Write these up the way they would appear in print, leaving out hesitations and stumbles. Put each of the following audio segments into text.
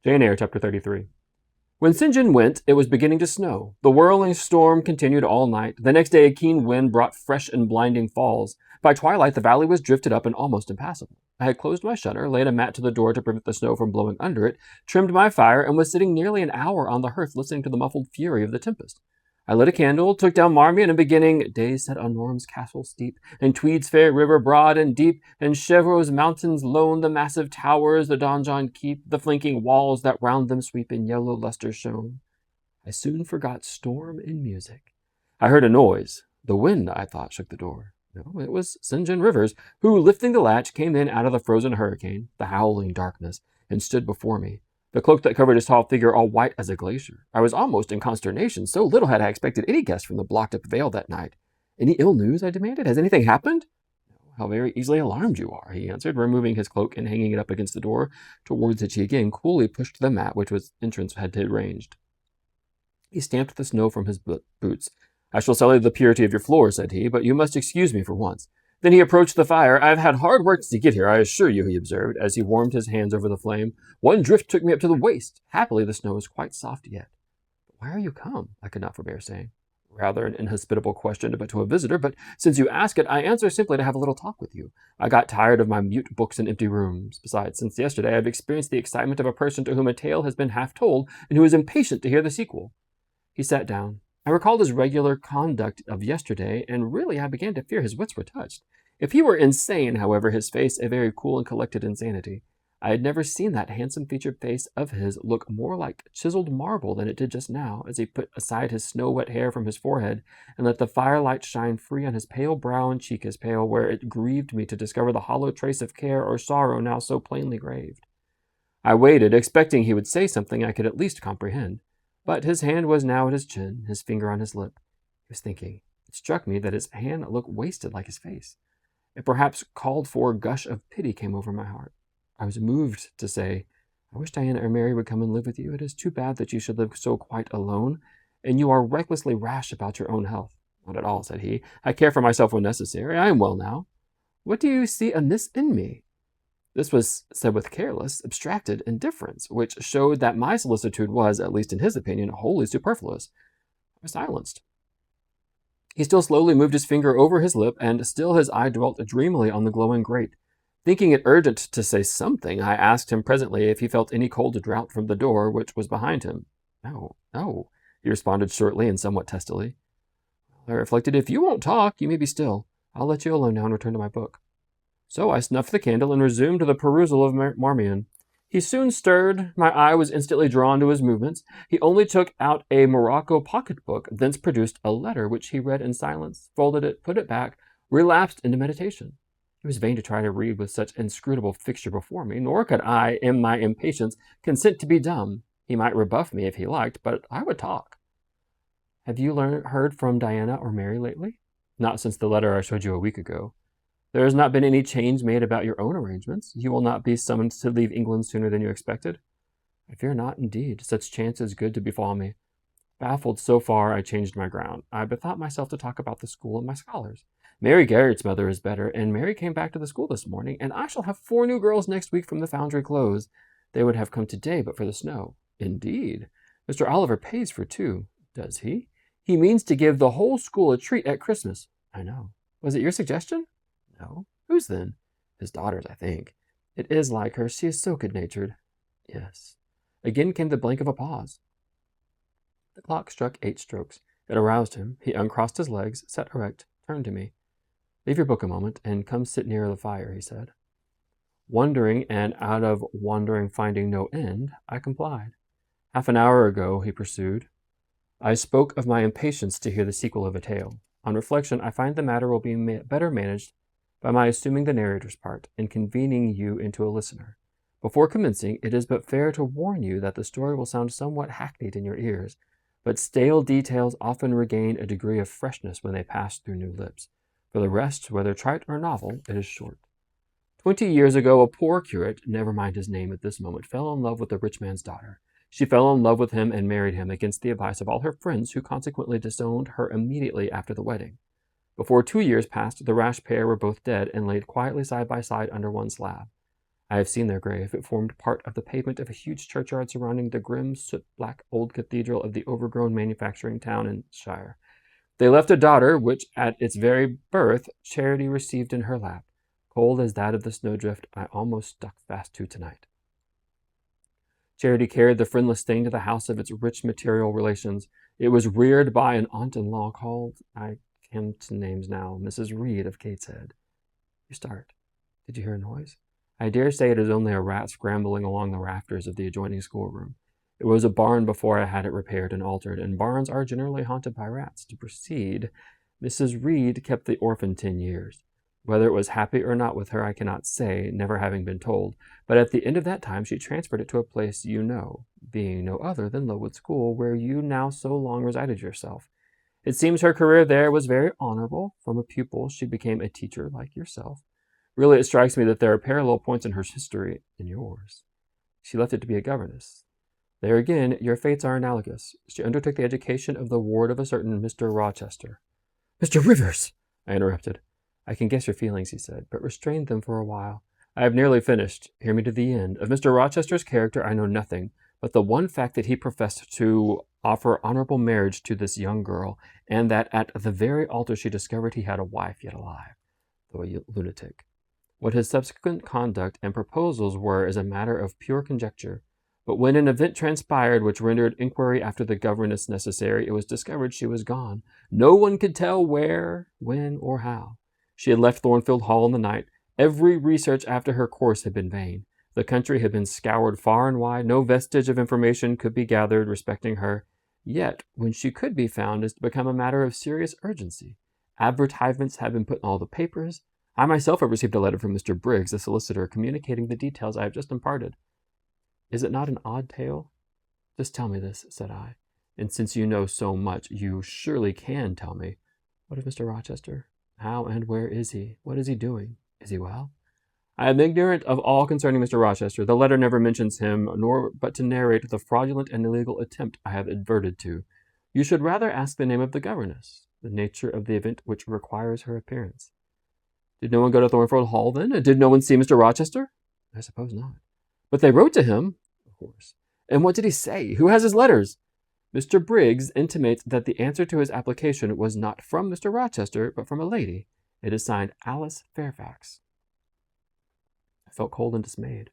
Jane Eyre, Chapter 33. When St. John went, it was beginning to snow. The whirling storm continued all night. The next day a keen wind brought fresh and blinding falls. By twilight the valley was drifted up and almost impassable. I had closed my shutter, laid a mat to the door to prevent the snow from blowing under it, trimmed my fire, and was sitting nearly an hour on the hearth listening to the muffled fury of the tempest. I lit a candle, took down Marmion, and beginning, days set on Norm's castle steep, and Tweed's fair river broad and deep, and Chevreau's mountains lone, the massive towers, the donjon keep, the flanking walls that round them sweep in yellow lustre shone. I soon forgot storm and music. I heard a noise. The wind, I thought, shook the door. No, it was St. John Rivers, who, lifting the latch, came in out of the frozen hurricane, the howling darkness, and stood before me, the cloak that covered his tall figure all white as a glacier. I was almost in consternation. So little had I expected any guest from the blocked-up vale that night. Any ill news? I demanded. Has anything happened? How very easily alarmed you are, he answered, removing his cloak and hanging it up against the door, towards which he again coolly pushed the mat which his entrance had arranged. He stamped the snow from his boots. I shall sully the purity of your floor, said he, but you must excuse me for once. Then he approached the fire. I've had hard work to get here, I assure you, he observed, as he warmed his hands over the flame. One drift took me up to the waist. Happily, the snow is quite soft yet. But why are you come? I could not forbear saying. Rather an inhospitable question to a visitor, but since you ask it, I answer simply to have a little talk with you. I got tired of my mute books and empty rooms. Besides, since yesterday, I have experienced the excitement of a person to whom a tale has been half told, and who is impatient to hear the sequel. He sat down. I recalled his regular conduct of yesterday, and really I began to fear his wits were touched. If he were insane, however, his face a very cool and collected insanity. I had never seen that handsome-featured face of his look more like chiseled marble than it did just now, as he put aside his snow-wet hair from his forehead and let the firelight shine free on his pale brow and cheek as pale, where it grieved me to discover the hollow trace of care or sorrow now so plainly graved. I waited, expecting he would say something I could at least comprehend. But his hand was now at his chin, his finger on his lip. He was thinking. It struck me that his hand looked wasted like his face. A perhaps called for gush of pity came over my heart. I was moved to say, I wish Diana or Mary would come and live with you. It is too bad that you should live so quite alone, and you are recklessly rash about your own health. Not at all, said he. I care for myself when necessary. I am well now. What do you see amiss in me? This was said with careless, abstracted indifference, which showed that my solicitude was, at least in his opinion, wholly superfluous. I was silenced. He still slowly moved his finger over his lip, and still his eye dwelt dreamily on the glowing grate. Thinking it urgent to say something, I asked him presently if he felt any cold draught from the door which was behind him. No, he responded shortly and somewhat testily. I reflected, if you won't talk, you may be still. I'll let you alone now and return to my book. So I snuffed the candle and resumed the perusal of Marmion. He soon stirred. My eye was instantly drawn to his movements. He only took out a morocco pocket-book, thence produced a letter, which he read in silence, folded it, put it back, relapsed into meditation. It was vain to try to read with such inscrutable fixture before me, nor could I, in my impatience, consent to be dumb. He might rebuff me if he liked, but I would talk. Have you heard from Diana or Mary lately? Not since the letter I showed you a week ago. There has not been any change made about your own arrangements. You will not be summoned to leave England sooner than you expected. I fear not, indeed. Such chance is good to befall me. Baffled so far, I changed my ground. I bethought myself to talk about the school and my scholars. Mary Garrett's mother is better, and Mary came back to the school this morning, and I shall have 4 new girls next week from the foundry close. They would have come today but for the snow. Indeed. Mr. Oliver pays for 2. Does he? He means to give the whole school a treat at Christmas. I know. Was it your suggestion? No. Whose then? His daughter's, I think. It is like her. She is so good-natured. Yes. Again came the blank of a pause. The clock struck 8 strokes. It aroused him. He uncrossed his legs, sat erect, turned to me. Leave your book a moment, and come sit near the fire, he said. Wondering, and out of wondering finding no end, I complied. Half an hour ago, he pursued, I spoke of my impatience to hear the sequel of a tale. On reflection, I find the matter will be better managed by my assuming the narrator's part, and convening you into a listener. Before commencing, it is but fair to warn you that the story will sound somewhat hackneyed in your ears, but stale details often regain a degree of freshness when they pass through new lips. For the rest, whether trite or novel, it is short. 20 years ago, a poor curate, never mind his name at this moment, fell in love with a rich man's daughter. She fell in love with him and married him against the advice of all her friends, who consequently disowned her immediately after the wedding. Before 2 years passed, the rash pair were both dead and laid quietly side by side under one slab. I have seen their grave. It formed part of the pavement of a huge churchyard surrounding the grim, soot-black old cathedral of the overgrown manufacturing town in Shire. They left a daughter, which at its very birth Charity received in her lap, cold as that of the snowdrift I almost stuck fast to tonight. Charity carried the friendless thing to the house of its rich material relations. It was reared by an aunt-in-law called, I can't names now, Mrs. Reed of Gateshead. You start. Did you hear a noise? I dare say it is only a rat scrambling along the rafters of the adjoining schoolroom. It was a barn before I had it repaired and altered, and barns are generally haunted by rats. To proceed, Mrs. Reed kept the orphan 10 years. Whether it was happy or not with her, I cannot say, never having been told, but at the end of that time she transferred it to a place you know, being no other than Lowood School, where you now so long resided yourself. It seems her career there was very honorable. From a pupil she became a teacher like yourself. Really, it strikes me that there are parallel points in her history and yours. She left it to be a governess. There again, your fates are analogous. She undertook the education of the ward of a certain Mr. Rochester. Mr. Rivers, I interrupted. I can guess your feelings, he said, but restrained them for a while. I have nearly finished. Hear me to the end. Of Mr. Rochester's character I know nothing, but the one fact that he professed to offer honorable marriage to this young girl, and that at the very altar she discovered he had a wife yet alive, though a lunatic. What his subsequent conduct and proposals were is a matter of pure conjecture, but when an event transpired which rendered inquiry after the governess necessary, it was discovered she was gone. No one could tell where, when, or how. She had left Thornfield Hall in the night. Every research after her course had been vain. The country had been scoured far and wide. No vestige of information could be gathered respecting her. Yet, when she could be found, is to become a matter of serious urgency. Advertisements have been put in all the papers. I myself have received a letter from Mr. Briggs, the solicitor, communicating the details I have just imparted. Is it not an odd tale? Just tell me this, said I. And since you know so much, you surely can tell me. What of Mr. Rochester? How and where is he? What is he doing? Is he well? I am ignorant of all concerning Mr. Rochester. The letter never mentions him, nor but to narrate the fraudulent and illegal attempt I have adverted to. You should rather ask the name of the governess, the nature of the event which requires her appearance. Did no one go to Thornfield Hall, then? Did no one see Mr. Rochester? I suppose not. But they wrote to him, of course. And what did he say? Who has his letters? Mr. Briggs intimates that the answer to his application was not from Mr. Rochester, but from a lady. It is signed Alice Fairfax. I felt cold and dismayed.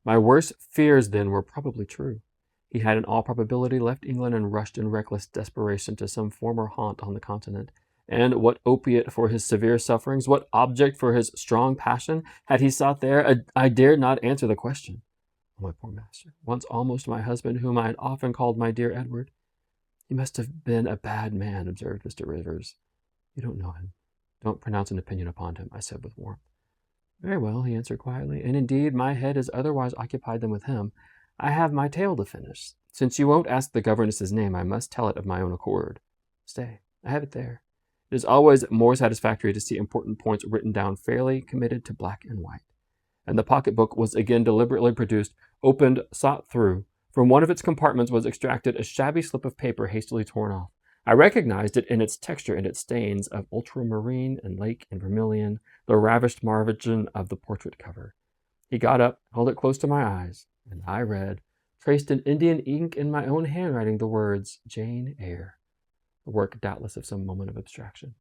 My worst fears, then, were probably true. He had in all probability left England and rushed in reckless desperation to some former haunt on the continent. And what opiate for his severe sufferings, what object for his strong passion had he sought there? I dared not answer the question. Oh, my poor master, once almost my husband, whom I had often called my dear Edward. He must have been a bad man, observed Mr. Rivers. You don't know him. Don't pronounce an opinion upon him, I said with warmth. Very well, he answered quietly, and indeed my head is otherwise occupied than with him. I have my tale to finish. Since you won't ask the governess's name, I must tell it of my own accord. Stay, I have it there. It is always more satisfactory to see important points written down fairly committed to black and white. And the pocketbook was again deliberately produced, opened, sought through. From one of its compartments was extracted a shabby slip of paper hastily torn off. I recognized it in its texture and its stains of ultramarine and lake and vermilion, the ravished margin of the portrait cover. He got up, held it close to my eyes, and I read, traced in Indian ink in my own handwriting, the words, Jane Eyre. The work, doubtless, of some moment of abstraction.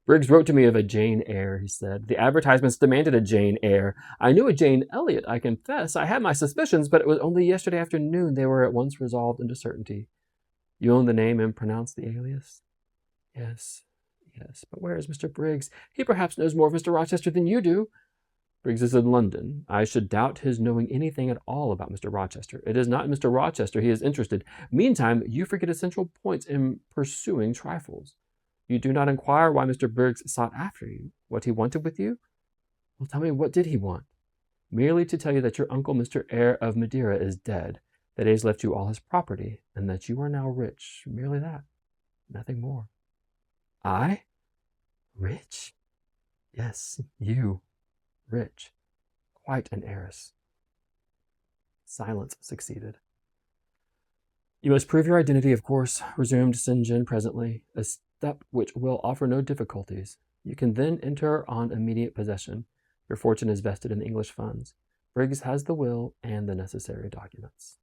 Briggs wrote to me of a Jane Eyre, he said. The advertisements demanded a Jane Eyre. I knew a Jane Elliot, I confess. I had my suspicions, but it was only yesterday afternoon they were at once resolved into certainty. You own the name and pronounce the alias? Yes, but where is Mr. Briggs? He perhaps knows more of Mr. Rochester than you do. Briggs is in London. I should doubt his knowing anything at all about Mr. Rochester. It is not in Mr. Rochester he is interested. Meantime, you forget essential points in pursuing trifles. You do not inquire why Mr. Briggs sought after you, what he wanted with you? Well, tell me, what did he want? Merely to tell you that your uncle, Mr. Eyre of Madeira, is dead, that he has left you all his property, and that you are now rich. Merely that. Nothing more. I? Rich? Yes, you. Rich. Quite an heiress. Silence succeeded. You must prove your identity, of course, resumed St. John presently, a step which will offer no difficulties. You can then enter on immediate possession. Your fortune is vested in the English funds. Briggs has the will and the necessary documents.